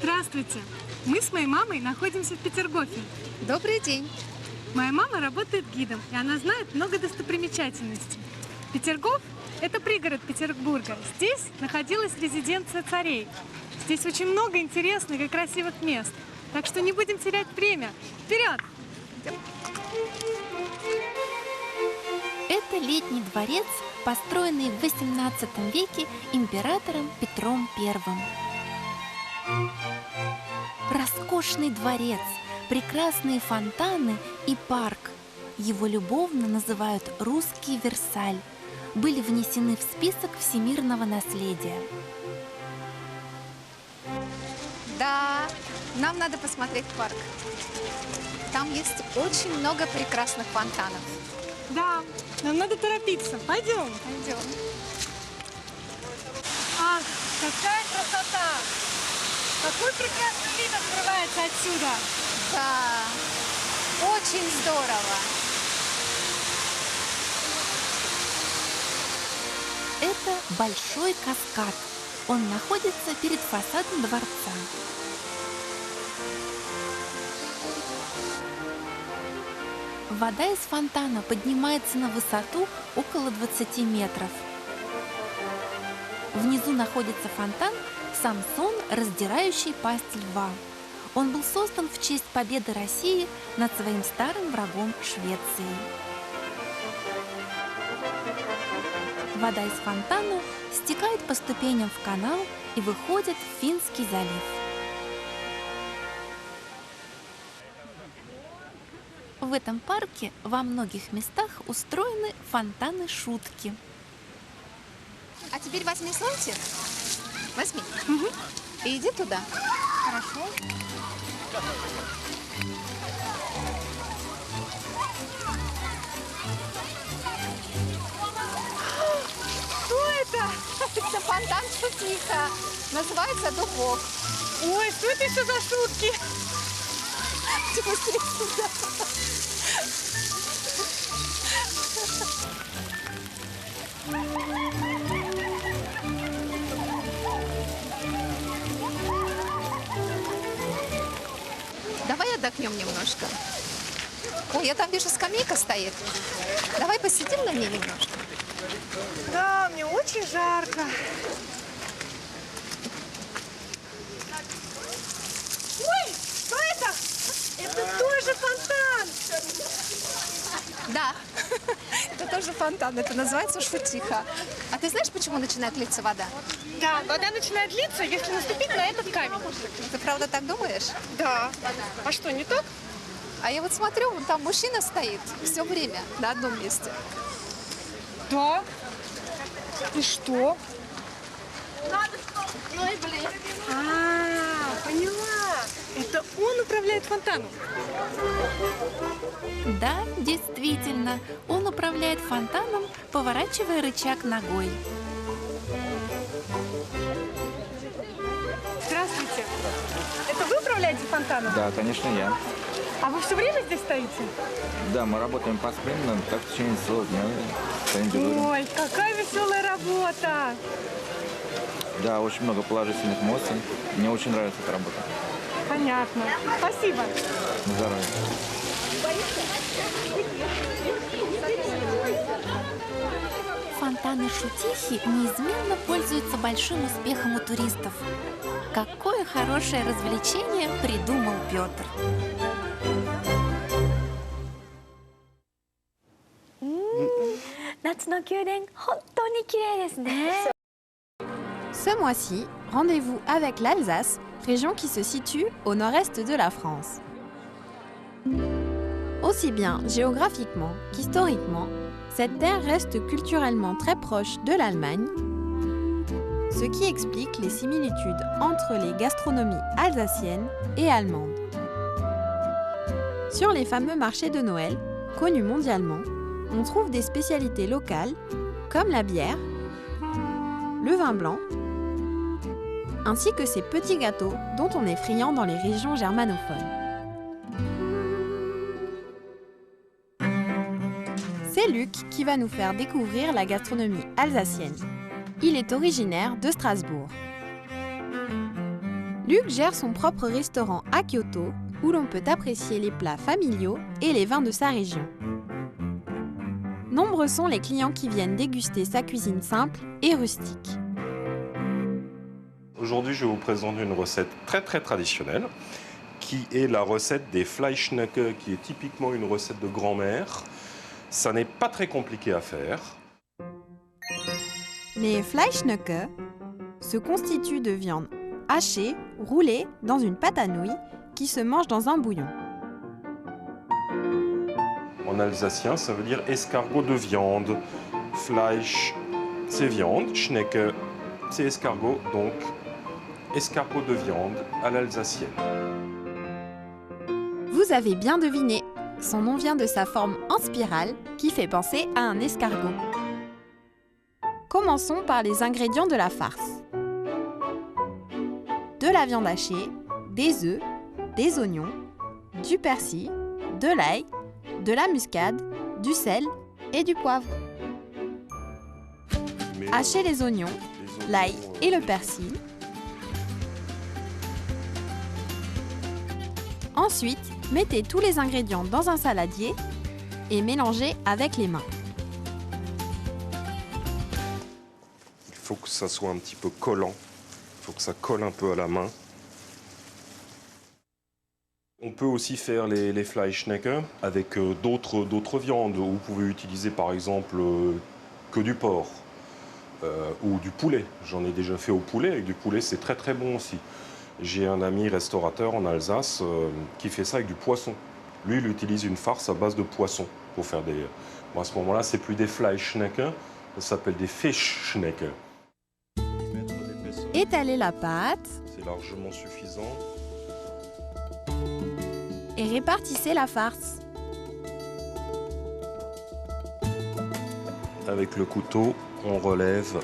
Здравствуйте! Мы с моей мамой находимся в Петергофе. Добрый день. Моя мама работает гидом, и она знает много достопримечательностей. Петергоф – это пригород Петербурга. Здесь находилась резиденция царей. Здесь очень много интересных и красивых мест. Так что не будем терять время. Вперед! Это летний дворец, построенный в XVIII веке императором Петром I. Роскошный дворец, прекрасные фонтаны и парк. Его любовно называют «Русский Версаль». Были внесены в список всемирного наследия. Да, нам надо посмотреть парк. Там есть очень много прекрасных фонтанов. Да, нам надо торопиться. Пойдем. Пойдем. Ах, какая красота! Какой прекрасный вид открывается отсюда! Да, очень здорово. Это большой каскад. Он находится перед фасадом дворца. Вода из фонтана поднимается на высоту около 20 метров. Внизу находится фонтан «Самсон, раздирающий пасть льва». Он был создан в честь победы России над своим старым врагом Швецией. Вода из фонтана стекает по ступеням в канал и выходит в Финский залив. В этом парке во многих местах устроены фонтаны-шутки. А теперь возьми зонтик. Возьми. И иди туда. Хорошо. Что это? Это фонтан Шутиха. Называется «Дубок». Ой, что это еще за шутки? Ты быстрее сюда. Давай отдохнем немножко. Ой, я там вижу, скамейка стоит. Давай посидим на ней немножко. Да, мне очень жарко. Ой, что это? Это тоже фонтан. Да, это тоже фонтан. Это называется Шутиха. А ты знаешь, почему начинает литься вода? Да, вода начинает литься, если наступить на этот камень. Ты правда так думаешь? Да. А что, не так? А я вот смотрю, вон там мужчина стоит все время на одном месте. Да. И что? Поняла. Это он управляет фонтаном. Да, действительно, он управляет фонтаном, поворачивая рычаг ногой. Здравствуйте. Это вы управляете фонтаном? Да, конечно, я. А вы все время здесь стоите? Да, мы работаем по спринтам, так в течение целого дня стоим дежурим. Ой, какая веселая работа! Да, очень много положительных эмоций. Мне очень нравится эта работа. Понятно. Спасибо. На здоровье. Фонтаны Шутихи неизменно пользуются большим успехом у туристов. Какое хорошее развлечение придумал Петр! Ce mois-ci, rendez-vous avec l'Alsace, région qui se situe au nord-est de la France. Aussi bien géographiquement qu'historiquement, cette terre reste culturellement très proche de l'Allemagne, ce qui explique les similitudes entre les gastronomies alsaciennes et allemandes. Sur les fameux marchés de Noël, connus mondialement, on trouve des spécialités locales comme la bière, le vin blanc, ainsi que ces petits gâteaux dont on est friand dans les régions germanophones. C'est Luc qui va nous faire découvrir la gastronomie alsacienne. Il est originaire de Strasbourg. Luc gère son propre restaurant à Kyoto où l'on peut apprécier les plats familiaux et les vins de sa région. Nombreux sont les clients qui viennent déguster sa cuisine simple et rustique. Aujourd'hui, je vais vous présenter une recette très traditionnelle qui est la recette des Fleischknöcke, qui est typiquement une recette de grand-mère. Ça n'est pas très compliqué à faire. Les Fleischknöcke se constituent de viande hachée, roulée dans une pâte à nouilles qui se mange dans un bouillon. En alsacien, ça veut dire escargot de viande. Fleisch, c'est viande. Schnecke, c'est escargot, donc escargot de viande à l'alsacienne. Vous avez bien deviné, son nom vient de sa forme en spirale qui fait penser à un escargot. Commençons par les ingrédients de la farce. De la viande hachée, des œufs, des oignons, du persil, de l'ail, de la muscade, du sel et du poivre. Hachez les oignons, l'ail et le persil. Ensuite, mettez tous les ingrédients dans un saladier et mélangez avec les mains. Il faut que ça soit un petit peu collant. Il faut que ça colle un peu à la main. On peut aussi faire les Fleischknöcke avec d'autres viandes. Vous pouvez utiliser par exemple que du porc ou du poulet. J'en ai déjà fait au poulet. Avec du poulet, c'est très bon aussi. J'ai un ami restaurateur en Alsace qui fait ça avec du poisson. Lui, il utilise une farce à base de poisson pour faire des... Bon, à ce moment-là, c'est plus des Fleischknöcke, ça s'appelle des Fischknöcke. Étalez la pâte C'est largement suffisant. et répartissez la farce. Avec le couteau, on relève.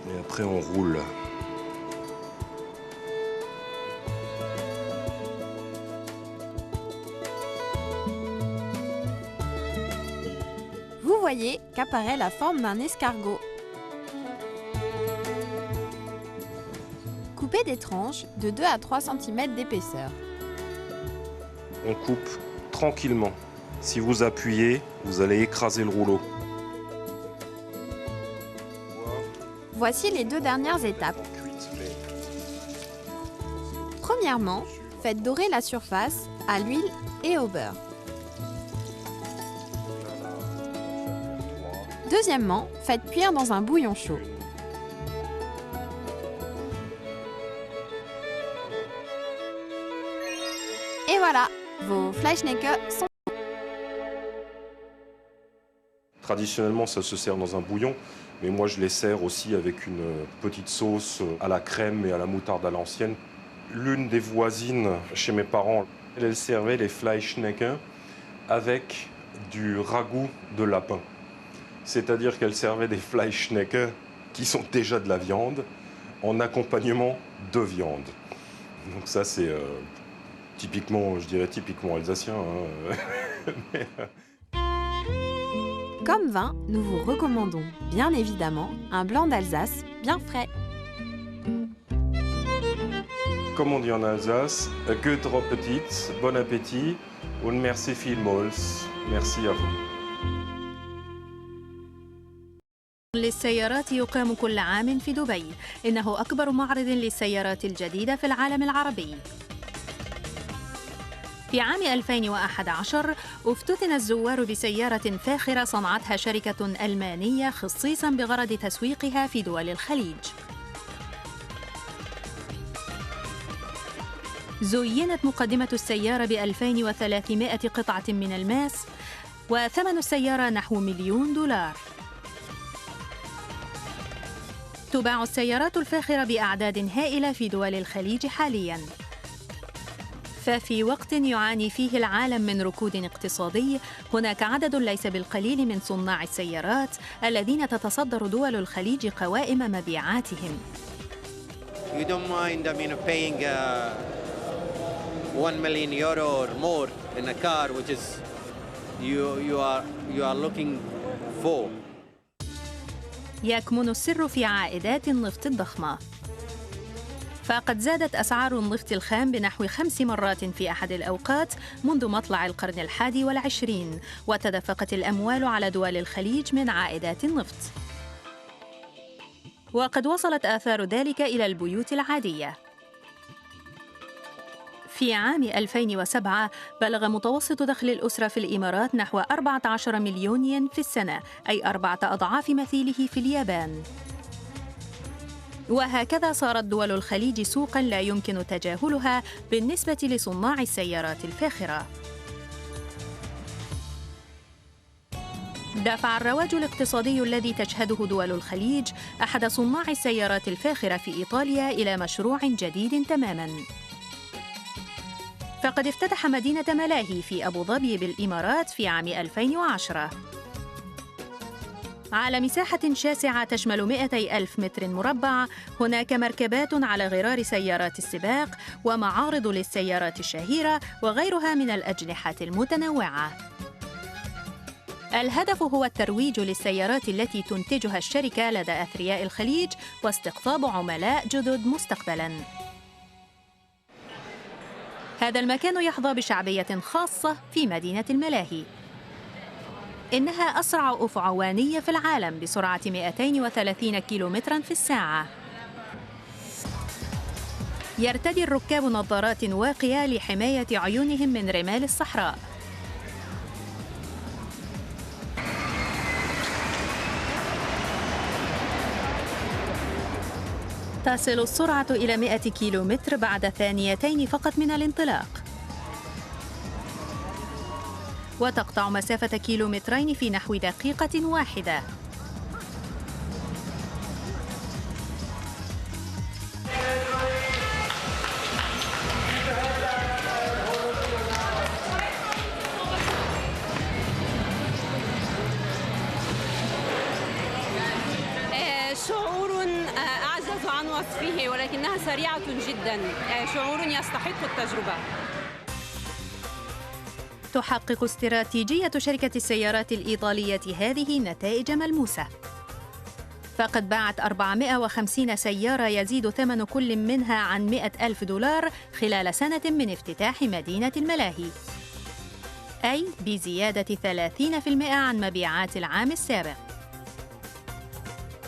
Et après, on roule. Vous voyez qu'apparaît la forme d'un escargot. Coupez des tranches de 2 à 3 cm d'épaisseur. On coupe tranquillement. Si vous appuyez, vous allez écraser le rouleau. Voici les 2 dernières étapes. Premièrement, faites dorer la surface à l'huile et au beurre. Deuxièmement, faites cuire dans un bouillon chaud. Et voilà, vos Fleischknöcke sont... Traditionnellement, ça se sert dans un bouillon, mais moi je les sers aussi avec une petite sauce à la crème et à la moutarde à l'ancienne. L'une des voisines chez mes parents, elle servait les Fleischknöcke avec du ragoût de lapin. C'est-à-dire qu'elle servait des Fleischknöcke qui sont déjà de la viande en accompagnement de viande. Donc ça c'est typiquement, je dirais typiquement alsacien. Comme vin, nous vous recommandons bien évidemment un blanc d'Alsace bien frais. Comme on dit en Alsace, gute Appetit, bon appétit und merci vielmals. Merci à vous. للسيارات يقام كل عام في دبي. إنه أكبر معرض للسيارات الجديدة في العالم العربي. في عام 2011 افتتن الزوار بسيارة فاخرة صنعتها شركة ألمانية خصيصاً بغرض تسويقها في دول الخليج. زينت مقدمة السيارة ب2300 قطعة من الماس، وثمن السيارة نحو $1,000,000. تباع السيارات الفاخرة بأعداد هائلة في دول الخليج حالياً. ففي وقت يعاني فيه العالم من ركود اقتصادي، هناك عدد ليس بالقليل من صناع السيارات الذين تتصدر دول الخليج قوائم مبيعاتهم. You don't mind, paying €1,000,000 or more in a car, which is you are looking for. يكمن السر في عائدات النفط الضخمة. فقد زادت أسعار النفط الخام بنحو 5 مرات في أحد الأوقات منذ مطلع القرن 21، وتدفقت الأموال على دول الخليج من عائدات النفط. وقد وصلت آثار ذلك إلى البيوت العادية. في عام 2007 بلغ متوسط دخل الأسرة في الإمارات نحو 14 مليون ين في السنة، أي 4 أضعاف مثيله في اليابان. وهكذا صارت دول الخليج سوقاً لا يمكن تجاهلها بالنسبة لصناع السيارات الفاخرة. دفع الرواج الاقتصادي الذي تشهده دول الخليج أحد صناع السيارات الفاخرة في إيطاليا إلى مشروع جديد تماماً. فقد افتتح مدينة ملاهي في أبو ظبي بالإمارات في عام 2010 على مساحة شاسعة تشمل 200 ألف متر مربع. هناك مركبات على غرار سيارات السباق ومعارض للسيارات الشهيرة وغيرها من الأجنحة المتنوعة. الهدف هو الترويج للسيارات التي تنتجها الشركة لدى أثرياء الخليج واستقطاب عملاء جدد مستقبلاً. هذا المكان يحظى بشعبية خاصة في مدينة الملاهي. إنها أسرع أفعوانية في العالم بسرعة 230 كيلومتراً في الساعة. يرتدي الركاب نظارات واقية لحماية عيونهم من رمال الصحراء. تصل السرعة إلى 100 كيلومتر بعد 2 ثواني فقط من الانطلاق، وتقطع مسافة 2 كيلومترين في نحو دقيقة واحدة. شعور أعجز عن وصفه، ولكنها سريعة جدا، شعور يستحق التجربة. تحقق استراتيجية شركة السيارات الإيطالية هذه نتائج ملموسة، فقد باعت 450 سيارة يزيد ثمن كل منها عن 100,000 دولار خلال سنة من افتتاح مدينة الملاهي، أي بزيادة 30% عن مبيعات العام السابق.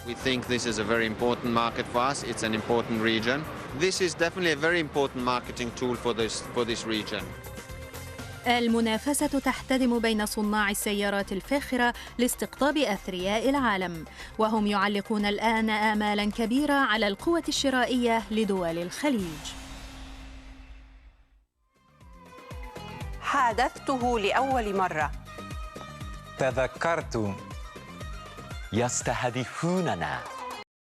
We think this is a very important market for us. It's an important region. This is definitely a very important marketing tool for this region. المنافسة تحتدم بين صناع السيارات الفاخرة لاستقطاب أثرياء العالم، وهم يعلقون الآن آمالاً كبيرة على القوة الشرائية لدول الخليج. حادثته لأول مرة. تذكرت يستهدفوننا.